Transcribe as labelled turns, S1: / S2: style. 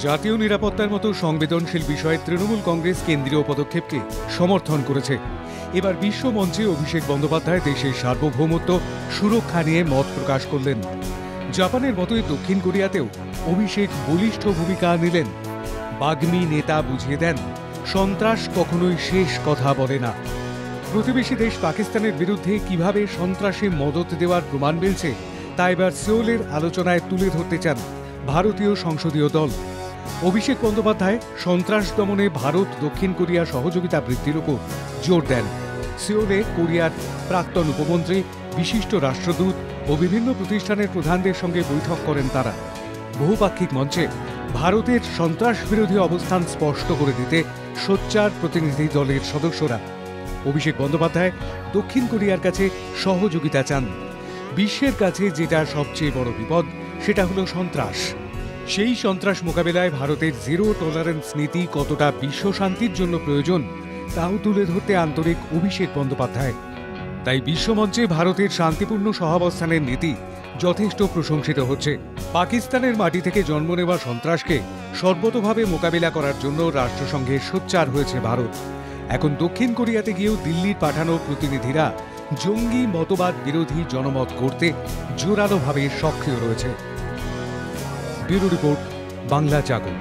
S1: জাতীয় নিরাপত্তার মতো সংবেদনশীল বিষয়ে তৃণমূল কংগ্রেস কেন্দ্রীয় পদক্ষেপকে সমর্থন করেছে। এবার বিশ্ব মঞ্চে অভিষেক বন্দ্যোপাধ্যায় দেশের সার্বভৌমত্ব সুরক্ষা নিয়ে মত প্রকাশ করলেন। জাপানের মতোই দক্ষিণ কোরিয়াতেও অভিষেক বলিষ্ঠ ভূমিকা নিলেন। বাগ্মী নেতা বুঝিয়ে দেন, সন্ত্রাস কখনোই শেষ কথা বলে না। প্রতিবেশী দেশ পাকিস্তানের বিরুদ্ধে কিভাবে সন্ত্রাসে মদত দেওয়ার প্রমাণ মিলছে তা এবার সিওলের আলোচনায় তুলে ধরতে চান ভারতীয় সংসদীয় দল। অভিষেক বন্দ্যোপাধ্যায় সন্ত্রাস দমনে ভারত দক্ষিণ কোরিয়া সহযোগিতা বৃদ্ধির উপর জোর দেন। সিওলে কোরিয়ার প্রাক্তন উপমন্ত্রী, বিশিষ্ট রাষ্ট্রদূত ও বিভিন্ন প্রতিষ্ঠানের প্রধানদের সঙ্গে বৈঠক করেন তারা। বহুপাক্ষিক মঞ্চে ভারতের সন্ত্রাস বিরোধী অবস্থান স্পষ্ট করে দিতে সোচ্চার প্রতিনিধি দলের সদস্যরা। অভিষেক বন্দ্যোপাধ্যায় দক্ষিণ কোরিয়ার কাছে সহযোগিতা চান। বিশ্বের কাছে যেটা সবচেয়ে বড় বিপদ সেটা হলো সন্ত্রাস। সেই সন্ত্রাস মোকাবেলায় ভারতের জিরো টলারেন্স নীতি কতটা বিশ্ব শান্তির জন্য প্রয়োজন তাও তুলে ধরতে আন্তরিক অভিষেক বন্দ্যোপাধ্যায়। তাই বিশ্বমঞ্চে ভারতের শান্তিপূর্ণ সহাবস্থানের নীতি যথেষ্ট প্রশংসিত হচ্ছে। পাকিস্তানের মাটি থেকে জন্ম নেওয়া সন্ত্রাসকে সর্বতোভাবে মোকাবিলা করার জন্য রাষ্ট্রসংঘে সোচ্চার হয়েছে ভারত। এখন দক্ষিণ কোরিয়াতে গিয়েও দিল্লির পাঠানো প্রতিনিধিরা জঙ্গি মতবাদ বিরোধী জনমত করতে জোরালোভাবে সক্রিয় রয়েছে। ব্যুরো রিপোর্ট, বাংলা জাগরণ।